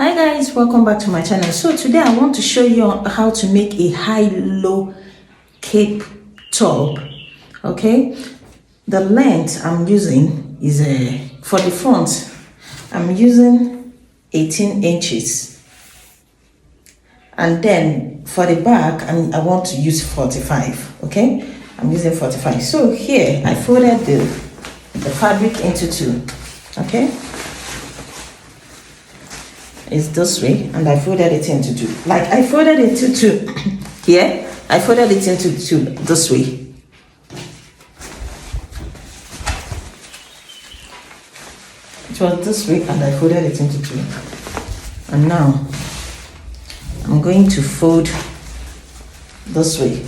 Hi guys, welcome back to my channel. So today I want to show you how to make a high-low cape top. Okay, the length I'm using is for the front I'm using 18 inches, and then for the back I want to use 45. Okay, I'm using 45. So here I folded the fabric into two. Okay, it's this way, and I folded it into two. Like I folded it into two here, I folded it into two this way. It was this way, and I folded it into two. And now I'm going to fold this way.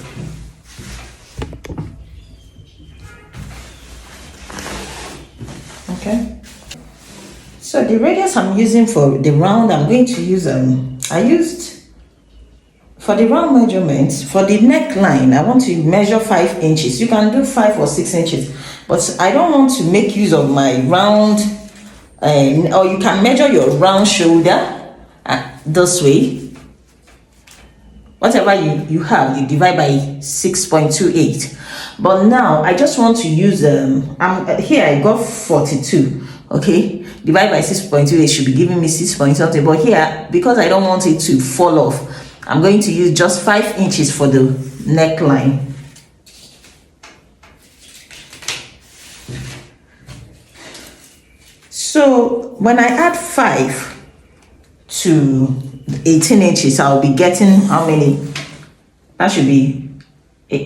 Okay. So the radius I'm using for the round, I'm going to use I used for the round measurements for the neckline. I want to measure 5 inches. You can do 5 or 6 inches, but I don't want to make use of my round. Or you can measure your round shoulder this way. Whatever you have, you divide by 6.28. But now I just want to use here I got 42. Okay, divide by 6.28 should be giving me 6 point something, but here, because I don't want it to fall off, I'm going to use just 5 inches for the neckline. So when I add 5 to 18 inches, I'll be getting how many? That should be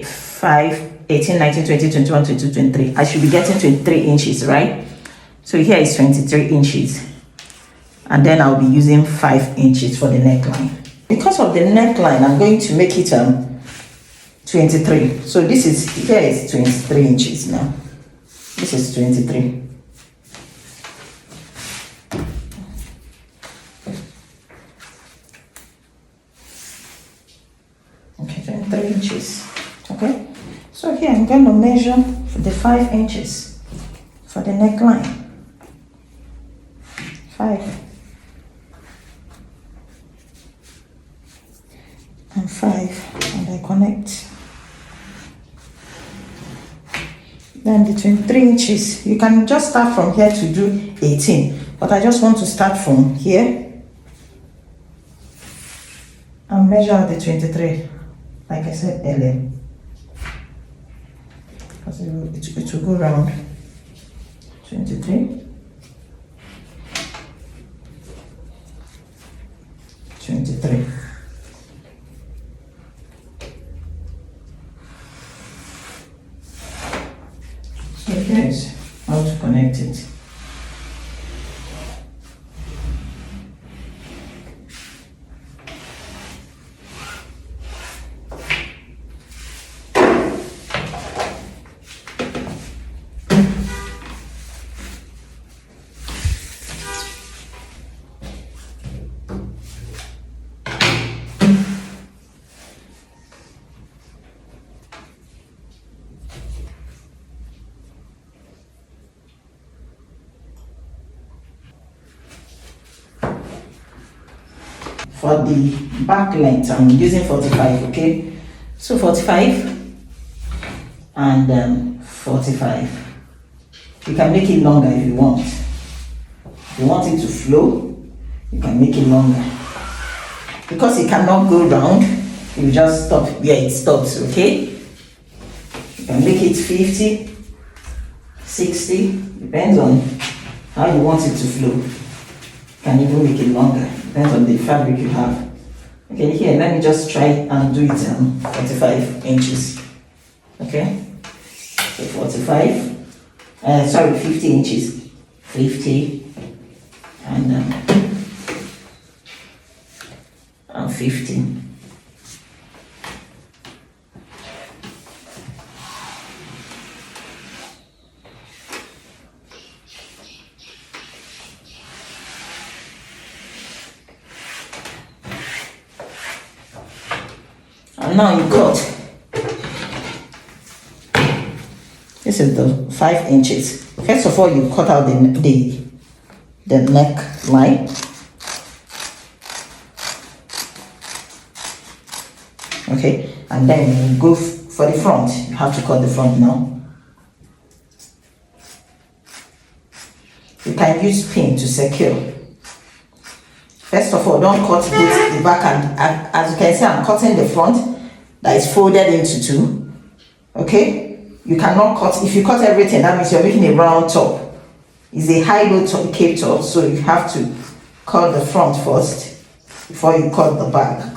5, 18, 19, 20, 21, 22, 23. I should be getting 23 inches, right? So here is 23 inches. And then I'll be using 5 inches for the neckline. Because of the neckline, I'm going to make it 23. So this is, here is 23 inches now. This is 23. Okay, 23 inches. Okay. So here I'm going to measure for the 5 inches for the neckline. 5 and 5, and I connect. Then the 23 inches, you can just start from here to do 18, but I just want to start from here and measure the 23, like I said earlier, because it will go around 23. 23. So here's how to connect it. For the back length, I'm using 45, okay? So 45 and 45. You can make it longer if you want. If you want it to flow, you can make it longer. Because it cannot go round, you just stop where it stops, okay? You can make it 50, 60, depends on how you want it to flow. You can even make it longer. Depends on the fabric you have. Okay, here, let me just try and do it 45 inches. Okay, so 45, sorry, 50 inches. 50 and 15. And now you cut. This is the 5 inches. First of all, you cut out the neck line. Okay, and then you go for the front. You have to cut the front now. You can use pin to secure. First of all, don't cut both the back and as you can see, I'm cutting the front that is folded into two. Okay, you cannot cut, if you cut everything, that means you're making a round top. It's a high-low top, cape top, so you have to cut the front first before you cut the back.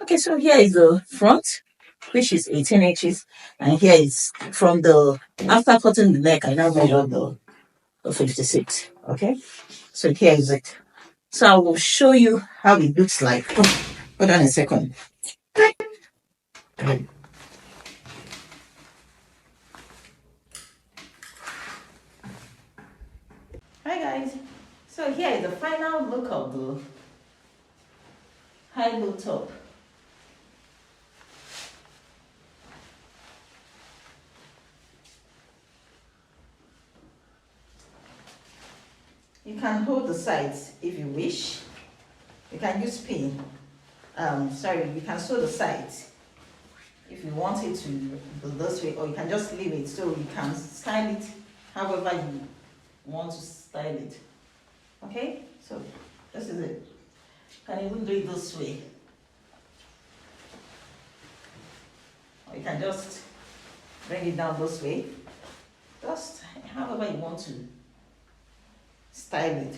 Okay, so here is the front, which is 18 inches, and here is from the, after cutting the neck, I now measure the 56. Okay, so here is it. So I will show you how it looks like. Hold on a second. Hi guys, so here is the final look of the high-low top. You can hold the sides if you wish. You can use pin. You can sew the sides if you want it to be this way, or you can just leave it, so you can style it however you want to style it. Okay, so this is it. You can even do it this way, or you can just bring it down this way, just however you want to style it.